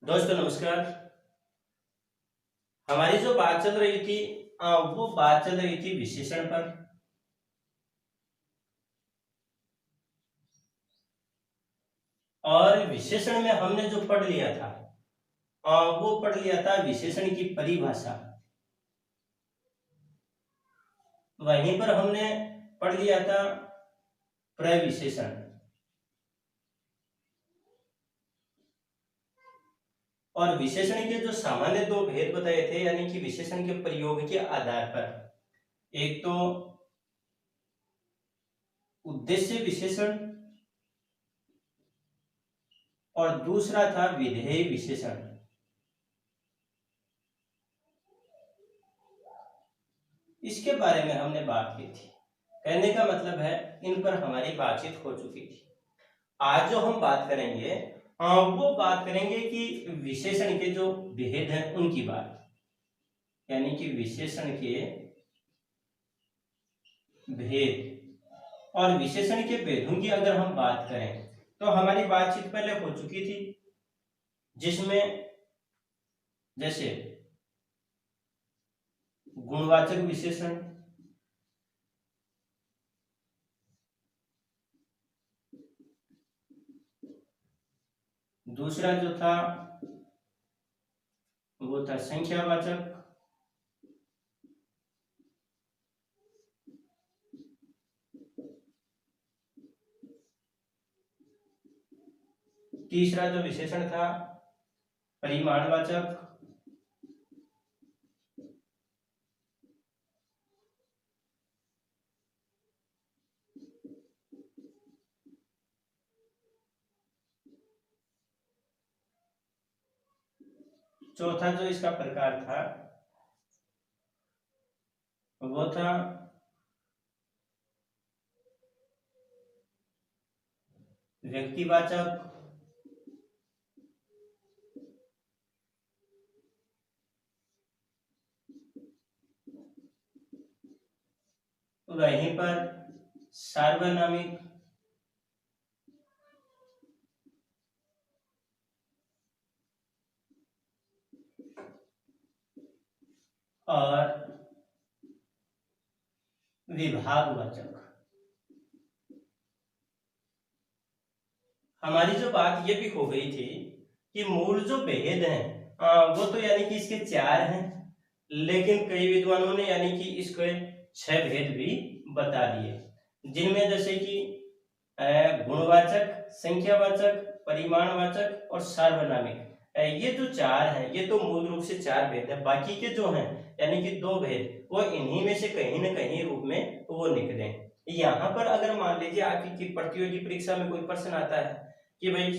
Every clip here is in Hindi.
दोस्तों नमस्कार। हमारी जो बात चल रही थी वो बात चल रही थी विशेषण पर। और विशेषण में हमने जो पढ़ लिया था वो पढ़ लिया था विशेषण की परिभाषा। वहीं पर हमने पढ़ लिया था प्रविशेषण। और विशेषण के जो सामान्य दो भेद बताए थे, यानी कि विशेषण के प्रयोग के आधार पर एक तो उद्देश्य विशेषण और दूसरा था विधेय विशेषण। इसके बारे में हमने बात की थी। कहने का मतलब है इन पर हमारी बातचीत हो चुकी थी। आज जो हम बात करेंगे वो बात करेंगे कि विशेषण के जो भेद हैं उनकी बात, यानी कि विशेषण के भेद। और विशेषण के भेदों की अगर हम बात करें तो हमारी बातचीत पहले हो चुकी थी, जिसमें जैसे गुणवाचक विशेषण, दूसरा जो था वो था संख्यावाचक, तीसरा जो विशेषण था परिमाणवाचक, चौथा जो इसका प्रकार था वो था व्यक्तिवाचक, वहीं पर सार्वनामिक, और विभागवाचक। हमारी जो बात ये भी हो गई थी कि मूल जो भेद हैं वो तो यानी कि इसके चार हैं, लेकिन कई विद्वानों ने यानी कि इसके 6 भेद भी बता दिए, जिनमें जैसे कि गुणवाचक, संख्यावाचक, परिमाणवाचक और सार्वनामिक। ये जो चार हैं ये तो मूल रूप से 4 भेद हैं। बाकी के जो हैं यानी कि 2 भेद वो इन्हीं में से कहीं न कहीं रूप में वो निकले। यहाँ पर अगर मान लीजिए आपकी प्रतियोगी परीक्षा में कोई प्रश्न आता है कि भाई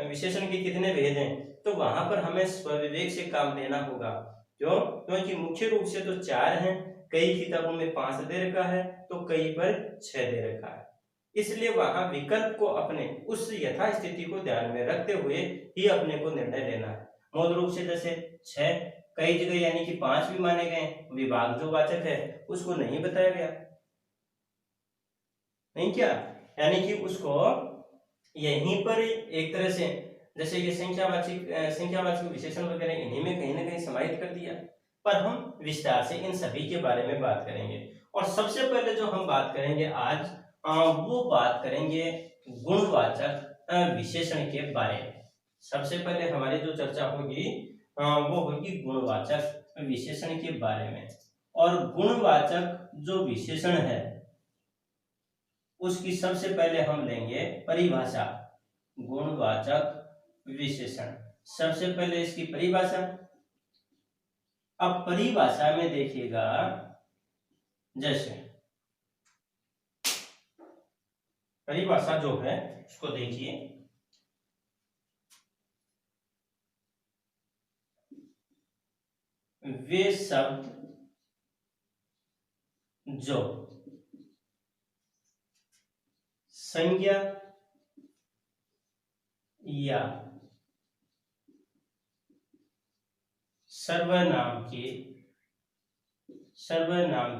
विशेषण के कितने भेद हैं, तो वहां पर हमें स्वविवेक से काम लेना होगा। क्यों? क्योंकि मुख्य रूप से तो 4 हैं, कई किताबों में 5 दे रखा है तो कई पर 6 दे रखा है। इसलिए वहां विकल्प को अपने उस यथास्थिति को ध्यान में रखते हुए ही अपने को निर्णय लेना है। मूल रूप से जैसे 6 कई जगह यानी कि 5 भी माने गए, विभाग जो वाचक है उसको नहीं बताया गया, नहीं क्या, यानी कि उसको यहीं पर एक तरह से जैसे ये संख्यावाचक विशेषण वगैरह इन्हीं में कहीं ना कहीं समाहित कर दिया। पर हम विस्तार से इन सभी के बारे में बात करेंगे। और सबसे पहले जो हम बात करेंगे आज वो बात करेंगे गुणवाचक विशेषण के बारे में। सबसे पहले हमारी जो चर्चा होगी वो होगी गुणवाचक विशेषण के बारे में। और गुणवाचक जो विशेषण है उसकी सबसे पहले हम लेंगे परिभाषा। गुणवाचक विशेषण, सबसे पहले इसकी परिभाषा। अब परिभाषा में देखिएगा, जैसे परिभाषा जो है उसको देखिए, वे शब्द जो संज्ञा या सर्वनाम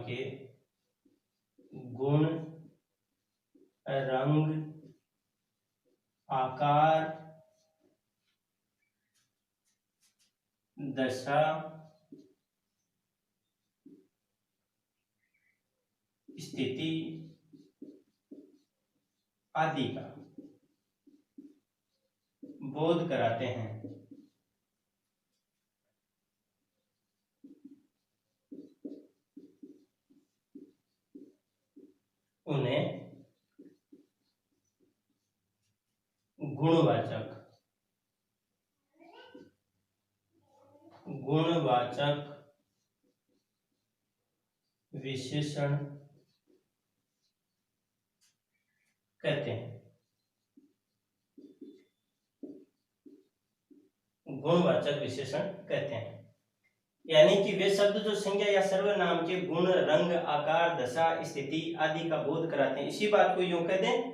के गुण, रंग, आकार, दशा, स्थिति आदि का बोध कराते हैं। उन्हें गुणवाचक विशेषण कहते हैं। गुणवाचक विशेषण कहते हैं यानी कि वे शब्द जो संज्ञा या सर्वनाम के गुण, रंग, आकार, दशा, स्थिति आदि का बोध कराते हैं। इसी बात को यूं कहते हैं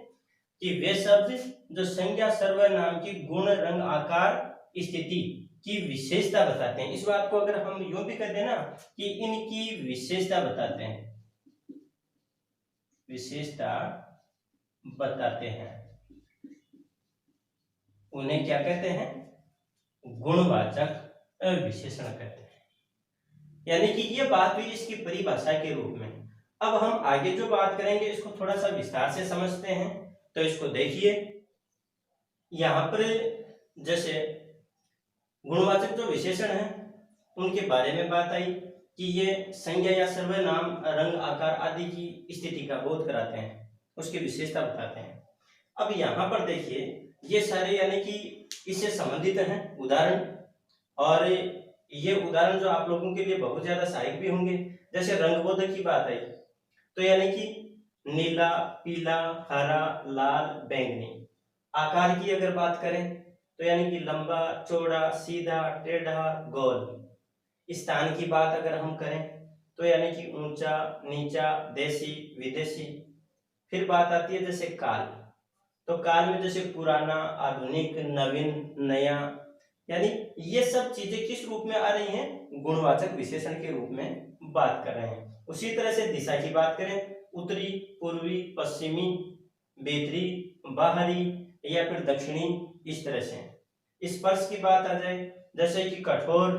कि वे शब्द जो संज्ञा सर्वनाम की गुण, रंग, आकार, स्थिति की विशेषता बताते हैं। इस बात को अगर हम यूं भी कहते हैं ना कि इनकी विशेषता बताते हैं, विशेषता बताते हैं, उन्हें क्या कहते हैं? गुणवाचक विशेषण कहते हैं। यानी कि ये बात हुई इसकी परिभाषा के रूप में। अब हम आगे जो बात करेंगे इसको थोड़ा सा विस्तार से समझते हैं। तो इसको देखिए, यहाँ पर जैसे गुणवाचक जो विशेषण है उनके बारे में बात आई कि ये संज्ञा या सर्वनाम, रंग, आकार आदि की स्थिति का बोध कराते हैं, उसकी विशेषता बताते हैं। अब यहाँ पर देखिए ये सारे यानी कि इससे संबंधित हैं उदाहरण, और ये उदाहरण जो आप लोगों के लिए बहुत ज्यादा सहायक भी होंगे। जैसे रंगबोधक की बात आई तो यानी कि नीला, पीला, हरा, लाल, बैंगनी। आकार की अगर बात करें तो यानी कि लंबा, चौड़ा, सीधा, टेढ़ा, गोल। स्थान की बात अगर हम करें तो यानी कि ऊंचा, नीचा, देशी, विदेशी। फिर बात आती है जैसे काल, तो काल में जैसे पुराना, आधुनिक, नवीन, नया। यानी ये सब चीजें किस रूप में आ रही हैं? गुणवाचक विशेषण के रूप में बात कर रहे हैं। उसी तरह से दिशा की बात करें, उत्तरी, पूर्वी, पश्चिमी, भीतरी, बाहरी या फिर दक्षिणी, इस तरह से। स्पर्श की बात आ जाए जैसे कि कठोर,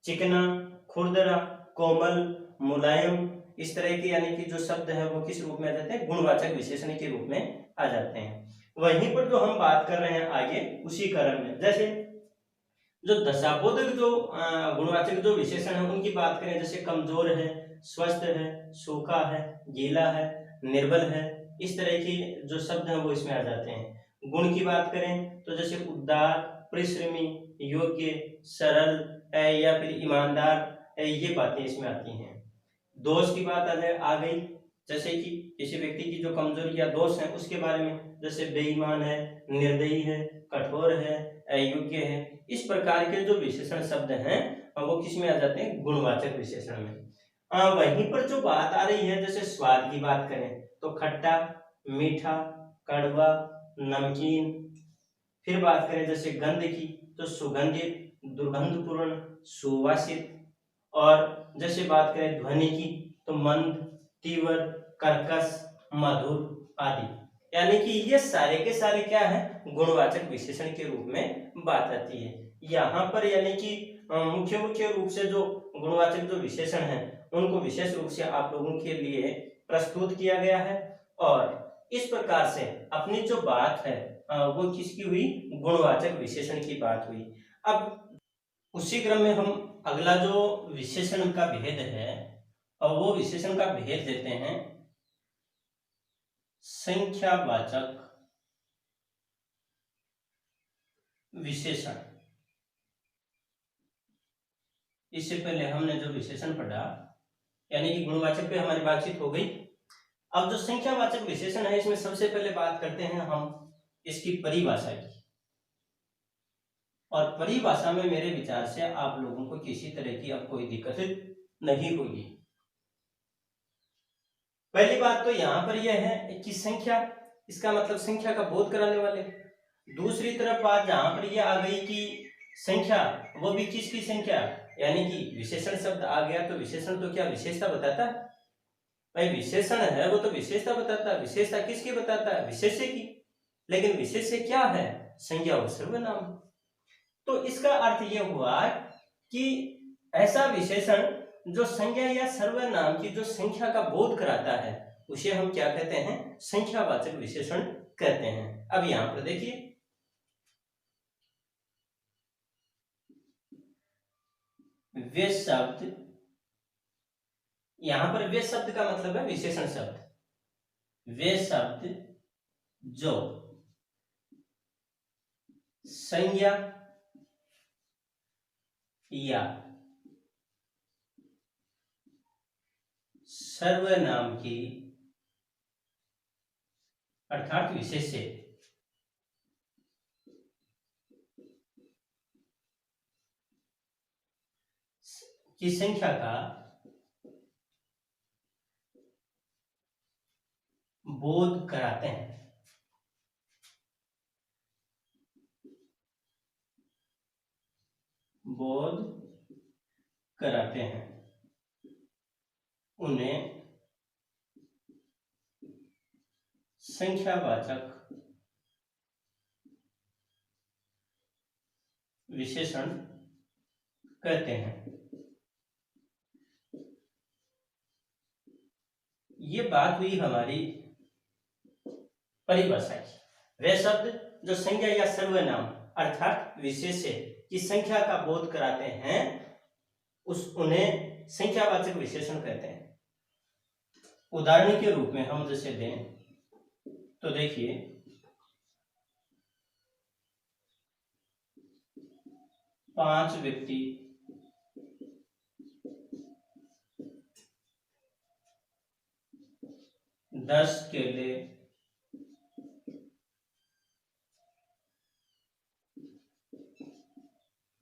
चिकना, खुरदरा, कोमल, मुलायम, इस तरह के यानी कि जो शब्द है वो किस रूप में आ जाते हैं? गुणवाचक विशेषण के रूप में आ जाते हैं। वहीं पर जो हम बात कर रहे हैं आगे उसी क्रम में, जैसे जो दशाबोधक जो गुणवाचक जो विशेषण है उनकी बात करें, जैसे कमजोर है, स्वस्थ है, सूखा है, गीला है, निर्बल है, इस तरह के जो शब्द हैं वो इसमें आ जाते हैं। गुण की बात करें तो जैसे उदार, परिश्रमी, योग्य, सरल या फिर ईमानदार, ये बातें इसमें आती हैं। दोष की बात आ गई, जैसे कि किसी व्यक्ति की जो कमजोरी या दोष है उसके बारे में, जैसे बेईमान है, निर्दयी है, कठोर है, अयोग्य है। इस प्रकार के जो विशेषण शब्द हैं वो किस में आ जाते हैं? गुणवाचक विशेषण में। वहीं पर जो बात आ रही है, जैसे स्वाद की बात करें तो खट्टा, मीठा, कड़वा, नमकीन। फिर बात करें जैसे गंध की तो सुगंधित, दुर्गंधपूर्ण, सुवासित। और जैसे बात करें ध्वनि की तो मंद, तीव्र, कर्कश, मधुर आदि। यानी कि ये सारे के सारे क्या है? गुणवाचक विशेषण के रूप में बात आती है। यहाँ पर यानी कि मुख्य रूप से जो गुणवाचक जो विशेषण है उनको विशेष रूप से आप लोगों के लिए प्रस्तुत किया गया है। और इस प्रकार से अपनी जो बात है वो किसकी हुई? गुणवाचक विशेषण की बात हुई। अब उसी क्रम में हम अगला जो विशेषण का भेद है और वो विशेषण का भेद देते हैं संख्यावाचक विशेषण। इससे पहले हमने जो विशेषण पढ़ा यानी कि गुणवाचक पे हमारी बातचीत हो गई। अब जो संख्यावाचक विशेषण है इसमें सबसे पहले बात करते हैं हम इसकी परिभाषा की। और परिभाषा में मेरे विचार से आप लोगों को किसी तरह की अब कोई दिक्कत नहीं होगी। पहली बात तो यहाँ पर यह है कि संख्या, इसका मतलब संख्या का बोध कराने वाले। दूसरी तरफ बात यहाँ पर यह आ गई कि संख्या वो भी किसकी संख्या, यानी कि विशेषण शब्द आ गया तो विशेषण तो क्या विशेषता बताता है भाई, विशेषण है वो तो विशेषता बताता है। विशेषता किसकी बताता है? विशेष्य की। लेकिन विशेष्य क्या है? संज्ञा और सर्वनाम। तो इसका अर्थ ये हुआ कि ऐसा विशेषण जो संज्ञा या सर्वनाम की जो संख्या का बोध कराता है उसे हम क्या कहते हैं, संख्यावाचक विशेषण कहते हैं। अब यहां पर देखिए, वे शब्द, यहां पर वे शब्द का मतलब है विशेषण शब्द, वे शब्द जो संज्ञा या सर्वनाम की अर्थात विशेष्य की संख्या का बोध कराते हैं, बोध कराते हैं, उन्हें संख्यावाचक विशेषण कहते हैं। ये बात हुई हमारी परिभाषा की। वे शब्द जो संज्ञा या सर्वनाम अर्थात विशेष्य की संख्या का बोध कराते हैं उन्हें संख्यावाचक विशेषण कहते हैं। उदाहरण के रूप में हम जैसे दें तो देखिए, 5 व्यक्ति 10 केले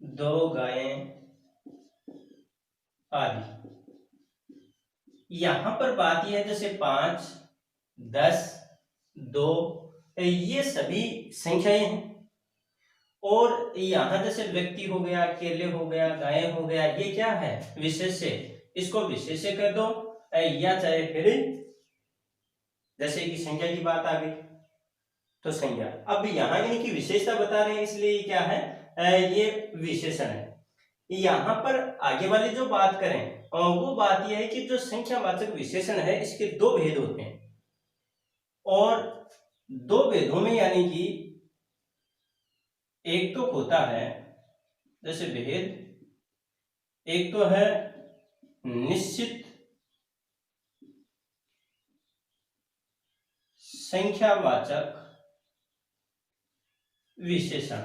2 गायें आदि। यहां पर बात यह है जैसे 5, 10, 2 ये सभी संख्याएं हैं, और यहां जैसे व्यक्ति हो गया, केले हो गया, गायें हो गया, ये क्या है, विशेष्य। इसको विशेष्य कर दो या चाहे फिर जैसे कि संख्या की बात आ गई तो संज्ञा। अब यहाँ इनकी विशेषता बता रहे हैं इसलिए क्या है, ये विशेषण है। यहाँ पर आगे वाली जो बात करें वो बात यह है कि जो संख्यावाचक विशेषण है इसके दो भेद होते हैं, और दो भेदों में यानी कि एक तो होता है जैसे भेद, एक तो है निश्चित संख्यावाचक विशेषण,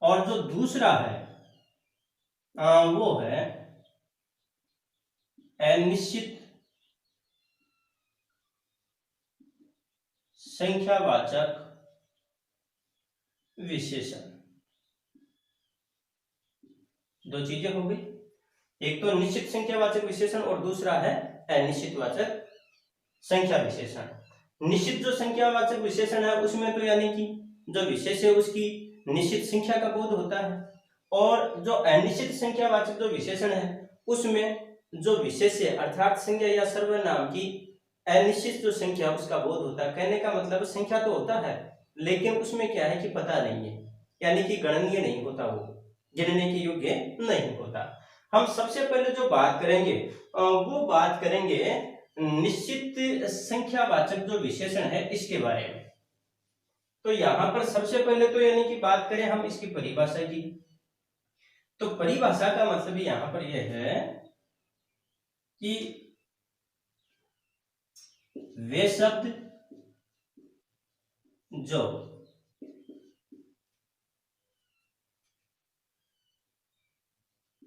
और जो दूसरा है वो है अनिश्चित संख्यावाचक विशेषण। दो चीजें हो गई, एक तो निश्चित संख्यावाचक विशेषण और दूसरा है अनिश्चितवाचक संख्या विशेषण। निश्चित जो संख्यावाचक विशेषण है उसमें तो यानी कि जो विशेष है उसकी निश्चित संख्या का बोध होता है, और जो अनिश्चित संख्यावाचक जो विशेषण है उसमें जो विशेष है अर्थात संज्ञा या सर्वनाम की अनिश्चित जो संख्या उसका बोध होता है। कहने का मतलब संख्या तो होता है लेकिन उसमें क्या है कि पता नहीं है, यानी कि गणनीय नहीं होता, वो गिनने के योग्य नहीं होता। हम सबसे पहले जो बात करेंगे वो बात करेंगे निश्चित संख्यावाचक जो विशेषण है इसके बारे में। तो यहां पर सबसे पहले तो यानी कि बात करें हम इसकी परिभाषा की, तो परिभाषा का मतलब यहां पर यह है कि वे शब्द जो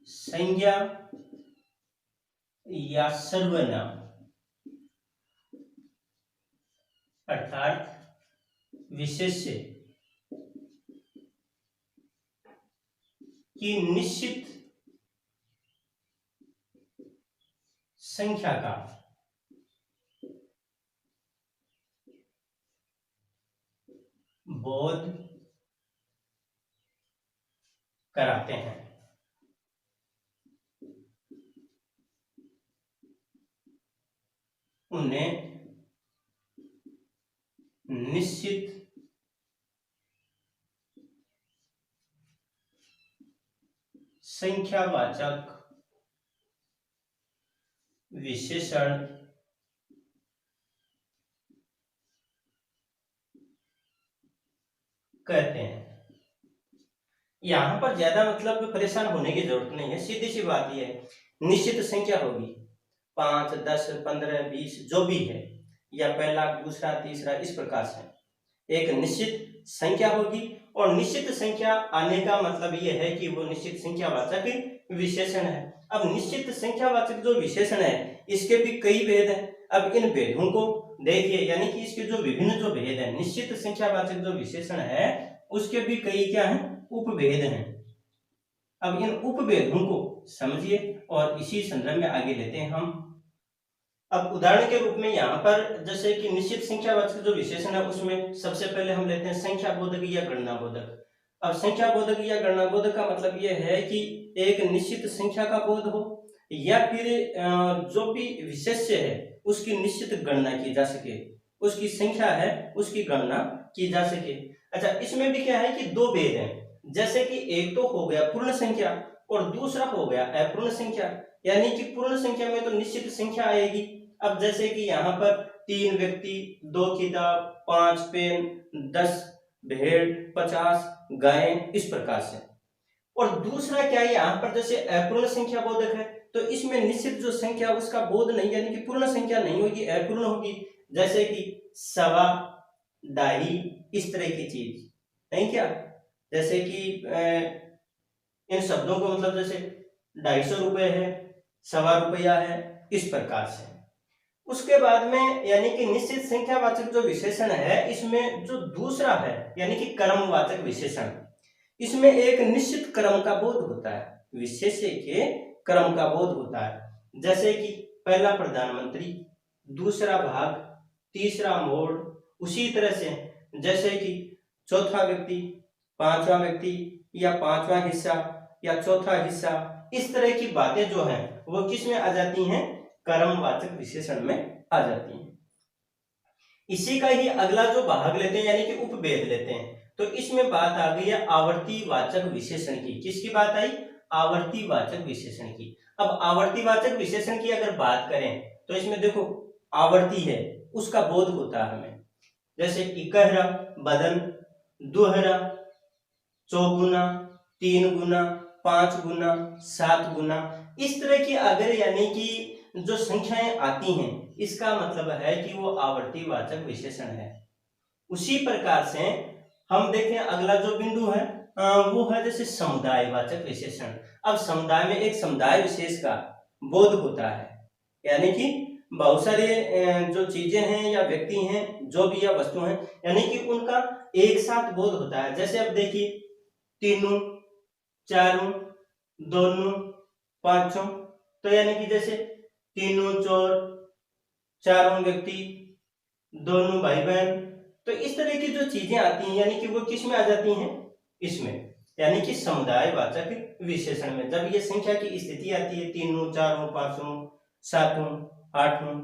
संज्ञा या सर्वनाम अर्थात विशेष्य की निश्चित संख्या का बोध कराते हैं, उन्हें निश्चित संख्यावाचक विशेषण कहते हैं। यहां पर ज्यादा मतलब परेशान होने की जरूरत नहीं है, सीधी सी बात यह है, निश्चित संख्या होगी 5, 10, 15, 20 जो भी है, या पहला, दूसरा, तीसरा, इस प्रकार से एक निश्चित संख्या होगी। और निश्चित संख्या आने का मतलब यह है कि वो निश्चित संख्यावाचक विशेषण है। अब निश्चित संख्यावाचक जो विशेषण है इसके भी कई भेद हैं। अब इन भेदों को देखिए, यानी कि इसके जो विभिन्न जो भेद हैं, निश्चित संख्यावाचक जो विशेषण है उसके भी कई क्या हैं, उपभेद हैं। अब इन उपभेदों को समझिए और इसी संदर्भ में आगे लेते हैं हम। अब उदाहरण के रूप में यहाँ पर जैसे कि निश्चित संख्यावाचक जो विशेषण है उसमें सबसे पहले हम लेते हैं संख्या बोधक या गणना बोधक। अब संख्या बोधक या गणना बोधक का मतलब यह है कि एक निश्चित संख्या का बोध हो या फिर जो भी विशेष्य है उसकी निश्चित गणना की जा सके, उसकी संख्या है उसकी गणना की जा सके। अच्छा, इसमें भी क्या है कि दो भेद हैं, जैसे कि एक तो हो गया पूर्ण संख्या और दूसरा हो गया अपूर्ण संख्या। यानी कि पूर्ण संख्या में तो निश्चित संख्या आएगी। अब जैसे कि यहाँ पर 3 व्यक्ति, 2 किताब, 5 पेन, 10 भेड़, 50 गायें, इस प्रकार से। और दूसरा क्या है, यहाँ पर जैसे अपूर्ण संख्या बोधक है तो इसमें निश्चित जो संख्या उसका बोध नहीं, यानी कि पूर्ण संख्या नहीं होगी, अपूर्ण होगी। जैसे कि सवा, ढाई, इस तरह की चीज नहीं क्या, जैसे कि इन शब्दों को मतलब जैसे 250 रुपए है, सवा रुपया है, इस प्रकार से। उसके बाद में यानी कि निश्चित संख्यावाचक जो विशेषण है इसमें जो दूसरा है यानी कि क्रमवाचक विशेषण, इसमें एक निश्चित क्रम का बोध होता है, विशेष्य के क्रम का बोध होता है। जैसे कि पहला प्रधानमंत्री, दूसरा भाग, तीसरा मोड़, उसी तरह से जैसे कि चौथा व्यक्ति, पांचवा व्यक्ति, या पांचवा हिस्सा, या चौथा हिस्सा, इस तरह की बातें जो हैं वो किस में आ जाती हैं, क्रमवाचक विशेषण में आ जाती हैं। इसी का ही अगला जो भाग लेते हैं यानी कि उपभेद लेते हैं, तो इसमें बात आ गई है आवर्तीवाचक विशेषण की। किसकी बात आई, आवर्तीवाचक विशेषण की। अब आवर्तीवाचक विशेषण की अगर बात करें तो इसमें देखो आवर्ती है उसका बोध होता है हमें, जैसे इकहरा, बदन, दोहरा, चौगुना, 3 गुना, 5 गुना, 7 गुना, इस तरह की अगर यानी कि जो संख्याएं आती हैं इसका मतलब है कि वो आवर्तीवाचक विशेषण है। उसी प्रकार से हम देखें अगला जो बिंदु है वो है जैसे समुदायवाचक विशेषण। अब समुदाय में एक समुदाय विशेष का बोध होता है, यानी कि बहुत सारे जो चीजें हैं या व्यक्ति हैं जो भी या वस्तु हैं, यानी कि उनका एक साथ बोध होता है। जैसे अब देखिए तीनों, चारों, दोनों, पांचों, तो यानी कि जैसे तीनों चोर, चारों व्यक्ति, दोनों भाई बहन, तो इस तरह की जो चीजें आती हैं यानी कि वो किस में आ जाती हैं, इसमें, यानी कि समुदायवाचक विशेषण में। जब ये संख्या की स्थिति आती है तीनों, चारों, पांचों, सातों, आठों,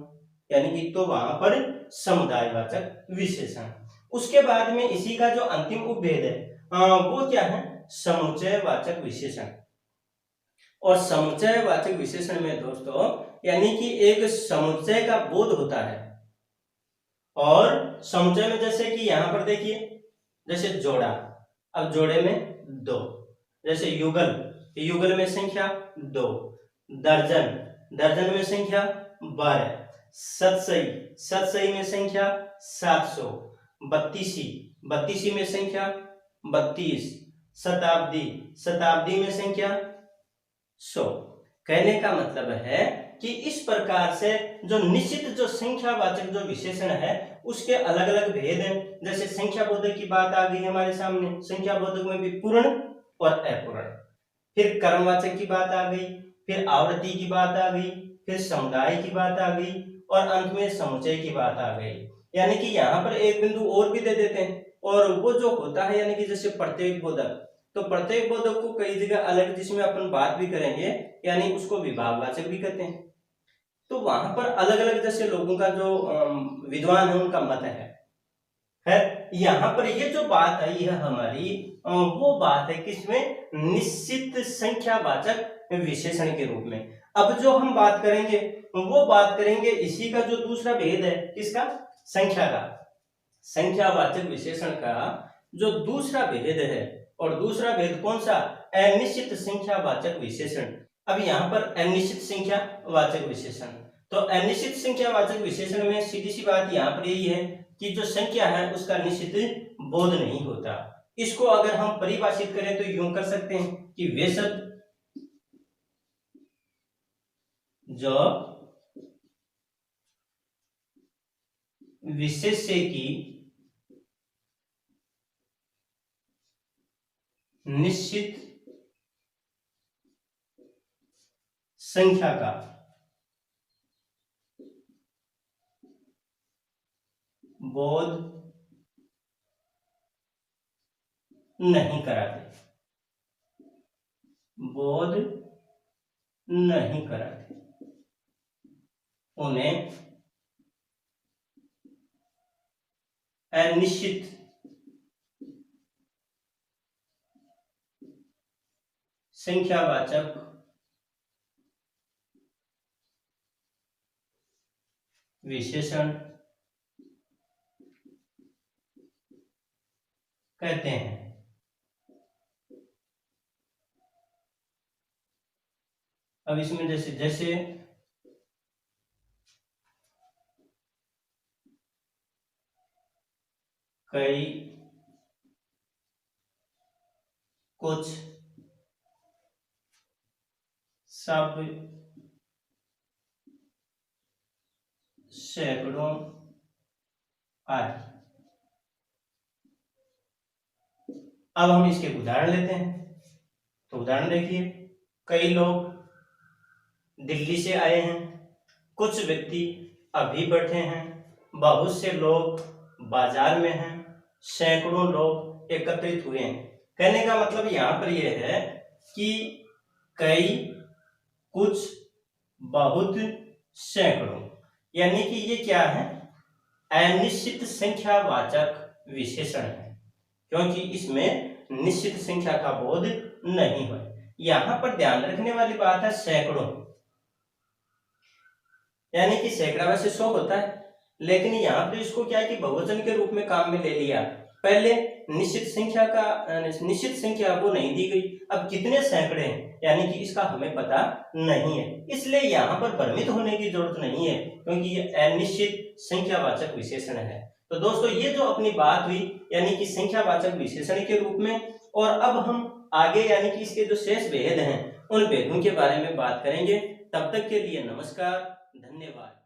यानी कि तो वहां पर समुदायवाचक विशेषण। उसके बाद में इसी का जो अंतिम उपभेद है वो क्या है, समुच्चयवाचक विशेषण। और समुच्चयवाचक विशेषण में दोस्तों यानी कि एक समुच्चय का बोध होता है। और समुच्चय में जैसे कि यहां पर देखिए जैसे जोड़ा, अब जोड़े में 2, जैसे युगल, युगल में संख्या 2, दर्जन, दर्जन में संख्या 12, सतसई, सतसई में संख्या 700, बत्तीसी, बत्तीसी में संख्या 32, शताब्दी, शताब्दी में संख्या 100। कहने का मतलब है कि इस प्रकार से जो निश्चित जो संख्यावाचक जो विशेषण है उसके अलग अलग भेद हैं। जैसे संख्या बोधक की बात आ गई हमारे सामने, संख्या बोधक में भी पूर्ण और अपूर्ण, फिर क्रमवाचक की बात आ गई, फिर आवृत्ति की बात आ गई, फिर समुदाय की बात आ गई और अंत में समुच्चय की बात आ गई। यानी कि यहाँ पर एक बिंदु और भी दे देते हैं, और वो जो होता है यानी कि जैसे प्रत्येक बोधक, तो प्रत्येक बोधक को कई जगह अलग जिसमें अपन बात भी करेंगे यानी उसको विभागवाचक भी कहते हैं। तो वहां पर अलग अलग जैसे लोगों का जो विद्वान है उनका मत है। यहाँ पर ये जो बात आई है हमारी वो बात है किसमें, निश्चित संख्यावाचक विशेषण के रूप में। अब जो हम बात करेंगे वो बात करेंगे इसी का जो दूसरा भेद है, किसका, संख्या का, संख्यावाचक विशेषण का जो दूसरा भेद है। और दूसरा भेद कौन सा, अनिश्चित संख्यावाचक विशेषण। अब यहाँ पर अनिश्चित संख्यावाचक विशेषण, तो अनिश्चित संख्यावाचक विशेषण में सीधी सी बात यहाँ पर यही है कि जो संख्या है उसका निश्चित बोध नहीं होता। इसको अगर हम परिभाषित करें तो यूं कर सकते हैं कि वे शब्द जो विशेष्य की निश्चित संख्या का बोध नहीं कराते, बोध नहीं कराते, उन्हें अनिश्चित संख्यावाचक विशेषण कहते हैं। अब इसमें जैसे जैसे कई, कुछ, सब, सैकड़ों आदि। अब हम इसके उदाहरण लेते हैं। तो उदाहरण देखिए, कई लोग दिल्ली से आए हैं, कुछ व्यक्ति अभी बैठे हैं, बहुत से लोग बाजार में हैं, सैकड़ों लोग एकत्रित हुए हैं। कहने का मतलब यहाँ पर यह है कि कई, कुछ, बहुत, सैकड़ों, यानी कि ये क्या है, अनिश्चित संख्यावाचक विशेषण है, क्योंकि इसमें निश्चित संख्या का बोध नहीं है। यहाँ पर ध्यान रखने वाली बात है सैकड़ों, यानी कि सैकड़ा वैसे 100 होता है, लेकिन यहाँ पर इसको क्या है कि बहुवचन के रूप में काम में ले लिया। पहले निश्चित संख्या वो नहीं दी गई, अब कितने सैकड़े हैं यानी कि इसका हमें पता नहीं है, इसलिए यहाँ पर भ्रमित होने की जरूरत नहीं है, क्योंकि ये अनिश्चित संख्यावाचक विशेषण है। तो दोस्तों ये जो अपनी बात हुई यानी कि संख्यावाचक विशेषण के रूप में, और अब हम आगे यानी कि इसके जो शेष भेद हैं उन भेदों के बारे में बात करेंगे। तब तक के लिए नमस्कार, धन्यवाद।